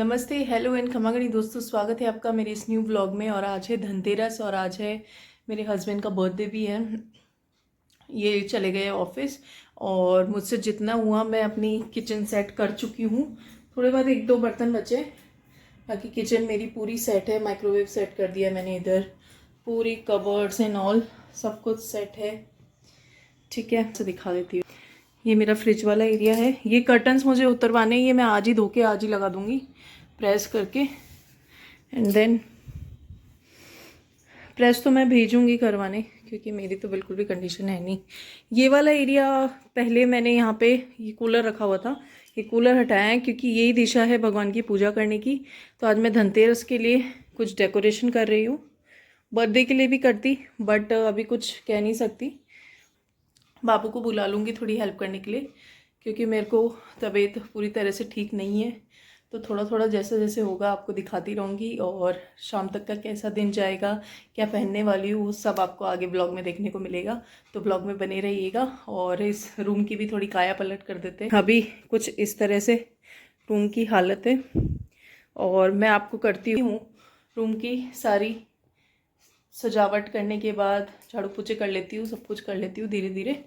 नमस्ते, hello and खमागणी दोस्तों, स्वागत है आपका मेरे इस न्यू व्लॉग में। और आज है धनतेरस और आज है मेरे हस्बैंड का बर्थडे भी है। ये चले गए ऑफिस और मुझसे जितना हुआ मैं अपनी किचन सेट कर चुकी हूँ। थोड़े बाद एक दो बर्तन बचे, बाकी किचन मेरी पूरी सेट है। माइक्रोवेव सेट कर दिया मैंने, इधर पूरी कबर्ड्स एंड ऑल सब कुछ सेट है। ठीक है, तो दिखा देती हूँ। ये मेरा फ्रिज वाला एरिया है। ये कर्टन्स मुझे उतरवाने, ये मैं आज ही धो के आज ही लगा दूंगी प्रेस करके। एंड देन प्रेस तो मैं भेजूंगी करवाने, क्योंकि मेरी तो बिल्कुल भी कंडीशन है नहीं। ये वाला एरिया पहले मैंने यहाँ पे ये कूलर रखा हुआ था, ये कूलर हटाया है क्योंकि यही दिशा है भगवान की पूजा करने की। तो आज मैं धनतेरस के लिए कुछ डेकोरेशन कर रही हूँ। बर्थडे के लिए भी करती, बट अभी कुछ कह नहीं सकती। बाबू को बुला लूँगी थोड़ी हेल्प करने के लिए, क्योंकि मेरे को तबीयत पूरी तरह से ठीक नहीं है। तो थोड़ा थोड़ा जैसे जैसे होगा आपको दिखाती रहूँगी। और शाम तक का कैसा दिन जाएगा, क्या पहनने वाली हूँ, वो सब आपको आगे ब्लॉग में देखने को मिलेगा। तो ब्लॉग में बने रहिएगा। और इस रूम की भी थोड़ी काया पलट कर देते हैं। अभी कुछ इस तरह से रूम की हालत है। और मैं आपको करती हूँ रूम की सारी सजावट करने के बाद, झाड़ू पोछे कर लेती हूँ, सब कुछ कर लेती हूँ धीरे धीरे।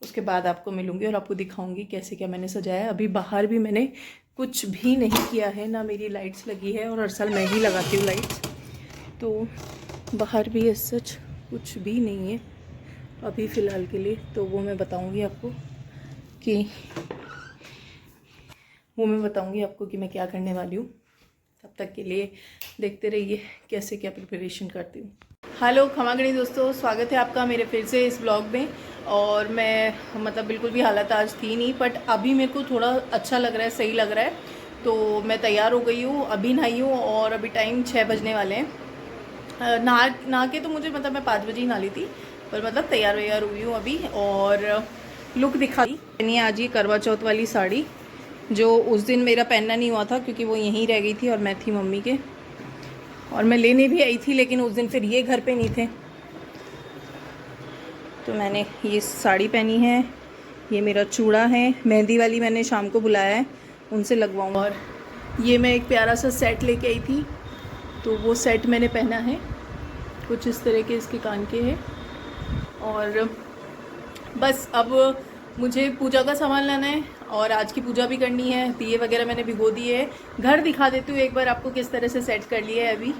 उसके बाद आपको मिलूँगी और आपको दिखाऊंगी कैसे क्या मैंने सजाया है। अभी बाहर भी मैंने कुछ भी नहीं किया है, ना मेरी लाइट्स लगी है, और हर साल मैं ही लगाती हूँ लाइट्स। तो बाहर भी ऐसा सच कुछ भी नहीं है अभी फ़िलहाल के लिए। तो वो मैं बताऊँगी आपको कि मैं क्या करने वाली हूँ। तब तक के लिए देखते रहिए कैसे क्या प्रिपरेशन करती हूँ। हेलो खमागणी दोस्तों, स्वागत है आपका मेरे फिर से इस ब्लॉग में। और मैं बिल्कुल भी हालत आज थी नहीं, बट अभी मेरे को थोड़ा अच्छा लग रहा है, सही लग रहा है। तो मैं तैयार हो गई हूँ, अभी नहाई हूँ और अभी टाइम 6 बजने वाले हैं। नहा के तो मुझे मैं 5 बजे ही नहा ली थी, पर तैयार वैयार हुई हूँ अभी। और लुक दिखा दी आज ये करवा चौथ वाली साड़ी, जो उस दिन मेरा पहनना नहीं हुआ था क्योंकि वो यहीं रह गई थी और मैं थी मम्मी के। और मैं लेने भी आई थी, लेकिन उस दिन फिर ये घर पे नहीं थे, तो मैंने ये साड़ी पहनी है। ये मेरा चूड़ा है, मेहंदी वाली मैंने शाम को बुलाया है, उनसे लगवाऊँ। और ये मैं एक प्यारा सा सेट लेके आई थी, तो वो सेट मैंने पहना है। कुछ इस तरह के इसके कान के हैं। और बस अब मुझे पूजा का सामान लाना है और आज की पूजा भी करनी है। दिए वगैरह मैंने भिगो दिए है। घर दिखा देती हूँ एक बार आपको किस तरह से सेट कर लिया है अभी।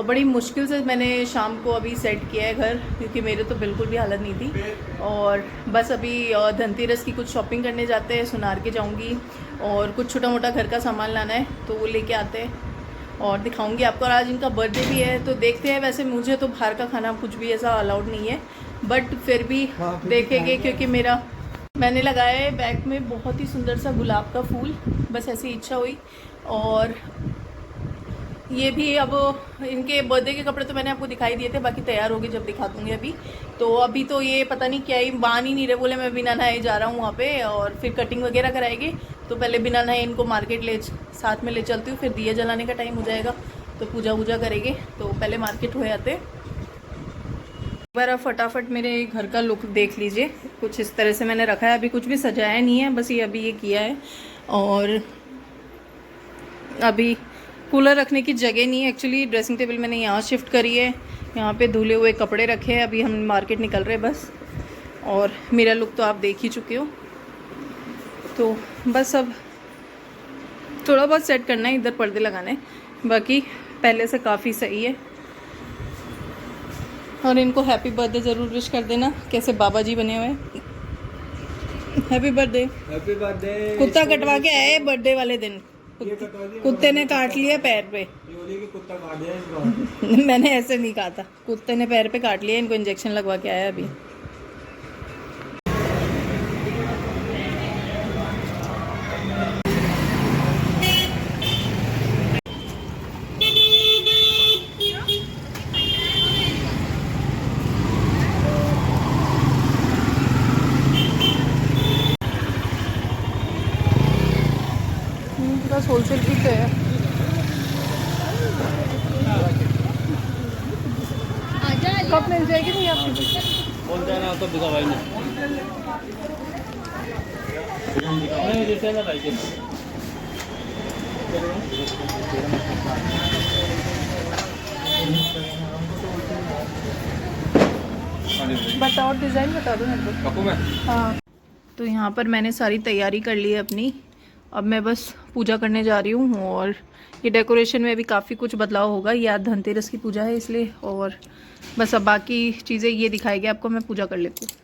बड़ी मुश्किल से मैंने शाम को अभी सेट किया है घर, क्योंकि मेरे तो बिल्कुल भी हालत नहीं थी। और बस अभी धनतेरस की कुछ शॉपिंग करने जाते हैं, सुनार के जाऊँगी। और कुछ छोटा मोटा घर का सामान लाना है, तो वो लेके आते हैं और दिखाऊंगी आपको। और आज इनका बर्थडे भी है, तो देखते हैं। वैसे मुझे तो बाहर का खाना कुछ भी ऐसा अलाउड नहीं है, बट फिर भी देखेंगे, क्योंकि मैंने लगाया है बैग में बहुत ही सुंदर सा गुलाब का फूल, बस ऐसी इच्छा हुई। और ये भी अब इनके बर्थडे के कपड़े तो मैंने आपको दिखाई दिए थे, बाकी तैयार होगी जब दिखा दूँगी। अभी तो ये पता नहीं क्या ही मान ही नहीं रहे, बोले मैं बिना नहाए जा रहा हूँ वहाँ पे, और फिर कटिंग वगैरह कराएंगे। तो पहले बिना नहाए इनको मार्केट साथ में ले चलती हूँ, फिर दिया जलाने का टाइम हो जाएगा तो पूजा वूजा करेंगे। तो पहले मार्केट हो आते। एक बार आप फटाफट मेरे घर का लुक देख लीजिए। कुछ इस तरह से मैंने रखा है, अभी कुछ भी सजाया नहीं है, बस ये अभी ये किया है। और अभी कूलर रखने की जगह नहीं है, एक्चुअली ड्रेसिंग टेबल मैंने यहाँ शिफ्ट करी है। यहाँ पे धुले हुए कपड़े रखे हैं। अभी हम मार्केट निकल रहे हैं बस। और मेरा लुक तो आप देख ही चुके हो। तो बस अब थोड़ा बहुत सेट करना है, इधर पर्दे लगाने, बाकी पहले से काफ़ी सही है। और इनको हैप्पी बर्थडे ज़रूर विश कर देना, कैसे बाबा जी बने हुए हैं। Happy birthday. Happy birthday. कुत्ता कटवा के आए बर्थडे वाले दिन, कुत्ते ने काट लिया पैर पे। कुत्ता काट दिया मैंने ऐसे नहीं कहा था, कुत्ते ने पैर पे काट लिया, इनको इंजेक्शन लगवा के आया अभी। बस होलसेल की तो है। कब मिल जाएगी नहीं आपकी? बोल देना तो दिखा भाई ने बताओ डिज़ाइन बता दो मेरे को। हाँ, तो यहाँ पर मैंने सारी तैयारी कर ली है अपनी। अब मैं बस पूजा करने जा रही हूँ और ये डेकोरेशन में भी काफ़ी कुछ बदलाव होगा। ये आज धनतेरस की पूजा है इसलिए, और बस अब बाकी चीज़ें ये दिखाएगी आपको। मैं पूजा कर लेती हूँ।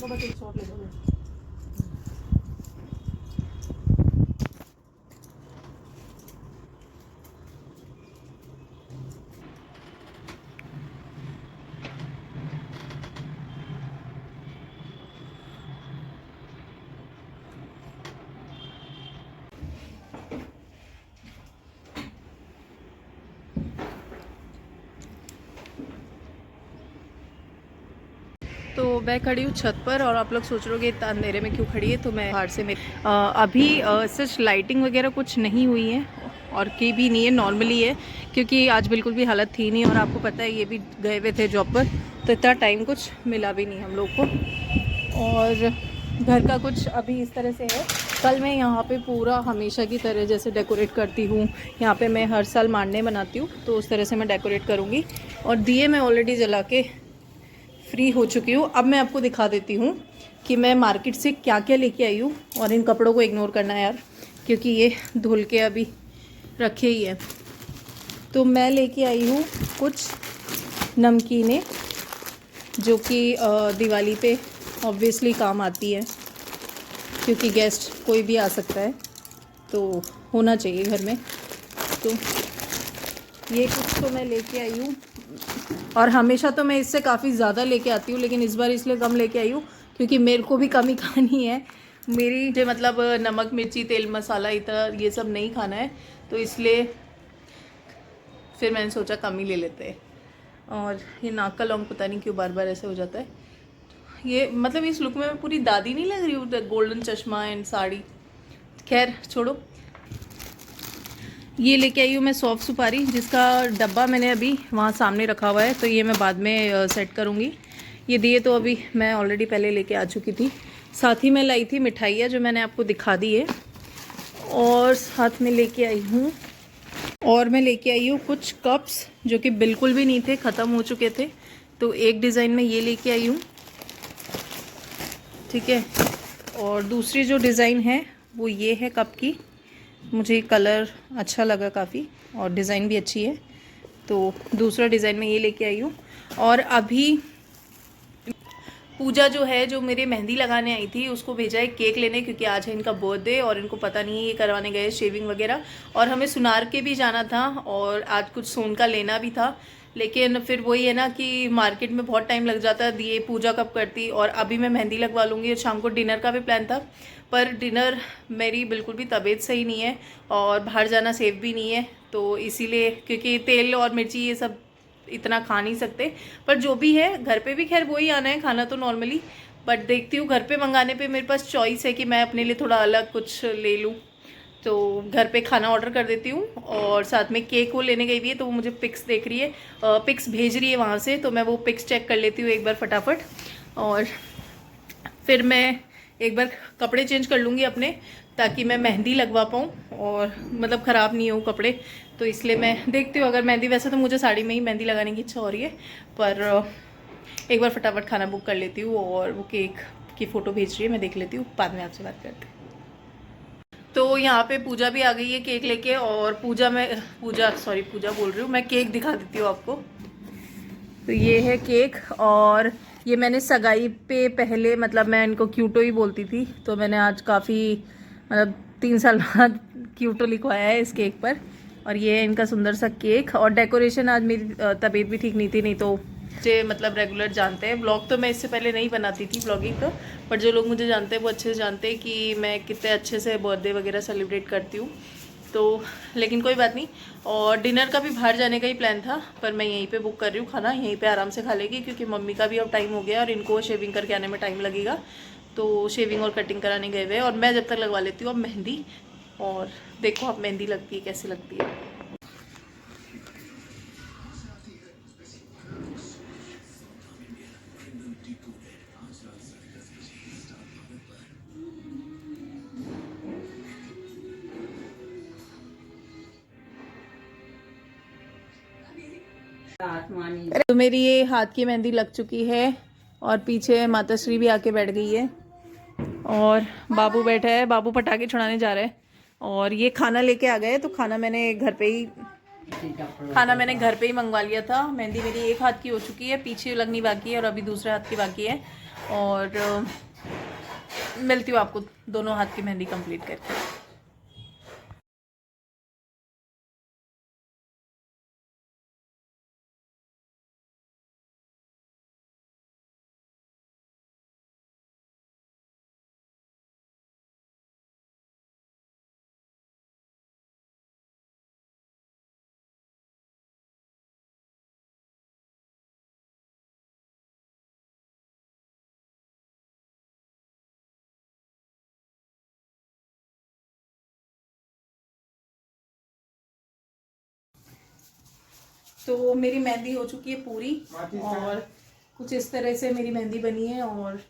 बस एक शॉट ले लो। तो मैं खड़ी हूँ छत पर और आप लोग सोच रहे होगे इतना अंधेरे में क्यों खड़ी है। तो मैं बाहर से अभी सच लाइटिंग वगैरह कुछ नहीं हुई है और की भी नहीं है, नॉर्मली है क्योंकि आज बिल्कुल भी हालत थी नहीं। और आपको पता है ये भी गए हुए थे जॉब पर, तो इतना टाइम कुछ मिला भी नहीं हम लोग को। और घर का कुछ अभी इस तरह से है। कल मैं यहाँ पे पूरा हमेशा की तरह जैसे डेकोरेट करती हूँ, यहाँ पे मैं हर साल मांडने बनाती हूँ तो उस तरह से मैं डेकोरेट करूँगी। और दिए मैं ऑलरेडी जला के फ्री हो चुकी हूँ। अब मैं आपको दिखा देती हूँ कि मैं मार्केट से क्या क्या लेके आई हूँ। और इन कपड़ों को इग्नोर करना है यार, क्योंकि ये धुल के अभी रखे ही है। तो मैं लेके आई हूँ कुछ नमकीनें जो कि दिवाली पे ऑब्वियसली काम आती है, क्योंकि गेस्ट कोई भी आ सकता है तो होना चाहिए घर में। तो ये कुछ तो मैं लेके आई हूँ। और हमेशा तो मैं इससे काफ़ी ज़्यादा लेके आती हूँ, लेकिन इस बार इसलिए कम लेके आई हूँ क्योंकि मेरे को भी कम ही खानी है। मेरी जो मतलब नमक मिर्ची तेल मसाला इतना ये सब नहीं खाना है, तो इसलिए फिर मैंने सोचा कम ही ले लेते हैं। और ये नाक का लौंग पता नहीं क्यों बार बार ऐसे हो जाता है। ये मतलब इस लुक में मैं पूरी दादी नहीं लग रही हूँ, गोल्डन चश्मा एंड साड़ी। खैर छोड़ो। ये लेके आई हूँ मैं सौंफ सुपारी, जिसका डब्बा मैंने अभी वहाँ सामने रखा हुआ है, तो ये मैं बाद में सेट करूँगी। ये दिए तो अभी मैं ऑलरेडी पहले लेके आ चुकी थी। साथ ही मैं लाई थी मिठाइयाँ जो मैंने आपको दिखा दी है। और साथ में लेके आई हूँ, और मैं लेके आई हूँ कुछ कप्स जो कि बिल्कुल भी नहीं थे, ख़त्म हो चुके थे। तो एक डिज़ाइन में ये लेके आई हूँ, ठीक है। और दूसरी जो डिज़ाइन है वो ये है कप की। मुझे कलर अच्छा लगा काफ़ी और डिज़ाइन भी अच्छी है, तो दूसरा डिज़ाइन में ये लेके आई हूँ। और अभी पूजा जो है, जो मेरे मेहंदी लगाने आई थी, उसको भेजा है केक लेने, क्योंकि आज है इनका बर्थडे और इनको पता नहीं है, ये करवाने गए शेविंग वगैरह। और हमें सुनार के भी जाना था और आज कुछ सोन का लेना भी था, लेकिन फिर वही है ना कि मार्केट में बहुत टाइम लग जाता है, ये पूजा कब करती। और अभी मैं मेहंदी लगवा लूँगी और शाम को डिनर का भी प्लान था, पर डिनर मेरी बिल्कुल भी तबीयत सही नहीं है और बाहर जाना सेफ भी नहीं है, तो इसीलिए, क्योंकि तेल और मिर्ची ये सब इतना खा नहीं सकते। पर जो भी है घर पे भी खैर वही आना है खाना तो नॉर्मली, बट देखती हूँ घर पे मंगाने पे मेरे पास चॉइस है कि मैं अपने लिए थोड़ा अलग कुछ ले लूँ, तो घर पे खाना ऑर्डर कर देती हूँ। और साथ में केक वो लेने गई हुई है, तो वो मुझे पिक्स देख रही है, पिक्स भेज रही है वहाँ से, तो मैं वो पिक्स चेक कर लेती हूँ एक बार फटाफट। और फिर मैं एक बार कपड़े चेंज कर लूँगी अपने, ताकि मैं मेहंदी लगवा पाऊँ और मतलब ख़राब नहीं हो कपड़े। तो इसलिए मैं देखती हूँ, अगर मेहंदी, वैसे तो मुझे साड़ी में ही मेहंदी लगाने की इच्छा हो रही है, पर एक बार फटाफट खाना बुक कर लेती हूँ। और वो केक की फ़ोटो भेज रही है, मैं देख लेती हूँ, बाद में आपसे बात करते हैं। तो यहाँ पे पूजा भी आ गई है केक लेके, और पूजा बोल रही हूँ मैं, केक दिखा देती हूँ आपको। तो ये है केक, और ये मैंने सगाई पे पहले, मतलब मैं इनको क्यूटो ही बोलती थी, तो मैंने आज काफ़ी मतलब 3 साल बाद क्यूटो लिखवाया है इस केक पर। और ये है इनका सुंदर सा केक। और डेकोरेशन, आज मेरी तबीयत भी ठीक नहीं थी, नहीं तो मुझे मतलब रेगुलर जानते हैं, ब्लॉग तो मैं इससे पहले नहीं बनाती थी ब्लॉगिंग तो, पर जो लोग मुझे जानते हैं वो अच्छे से जानते हैं कि मैं कितने अच्छे से बर्थडे वगैरह सेलिब्रेट करती हूँ। तो लेकिन कोई बात नहीं। और डिनर का भी बाहर जाने का ही प्लान था, पर मैं यहीं पे बुक कर रही हूँ खाना, यहीं पे आराम से खा लेगी, क्योंकि मम्मी का भी अब टाइम हो गया और इनको शेविंग करके आने में टाइम लगेगा। तो शेविंग और कटिंग कराने गए हुए हैं, और मैं जब तक लगवा लेती हूँ अब मेहंदी। और देखो अब मेहंदी लगती है कैसी लगती है। तो मेरी ये हाथ की मेहंदी लग चुकी है, और पीछे माता श्री भी आके बैठ गई है, और बाबू बैठा है, बाबू पटाखे छुड़ाने जा रहे हैं। और ये खाना लेके आ गए, तो खाना मैंने घर पे ही मंगवा लिया था। मेहंदी मेरी एक हाथ की हो चुकी है, पीछे लगनी बाकी है, और अभी दूसरे हाथ की बाकी है। और मिलती हूँ आपको दोनों हाथ की मेहंदी कंप्लीट करके। तो मेरी मेहंदी हो चुकी है पूरी, और कुछ इस तरह से मेरी मेहंदी बनी है। और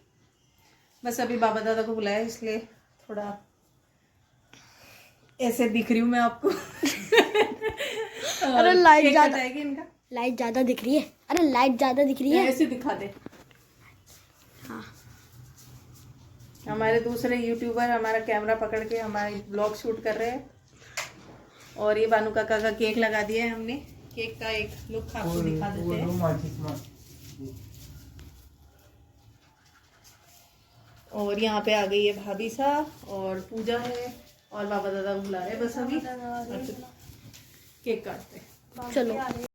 बस अभी बाबा दादा को बुलाया, इसलिए थोड़ा ऐसे दिख रही हूँ मैं आपको। अरे लाइट ज्यादा है इनका, लाइट ज्यादा दिख रही है। अरे लाइट ज्यादा दिख रही है। ऐसे दिखा दे। हाँ। हमारे दूसरे यूट्यूबर हमारा कैमरा पकड़ के हमारे ब्लॉग शूट कर रहे हैं। और ये बानू काका का केक लगा दिया है हमने। केक का एक लुक आपको दिखा देते हैं। और यहाँ पे आ गई है भाभी सा, और पूजा है, और बाबा दादा बुला रहे हैं। बस अभी केक काटते हैं। चलो।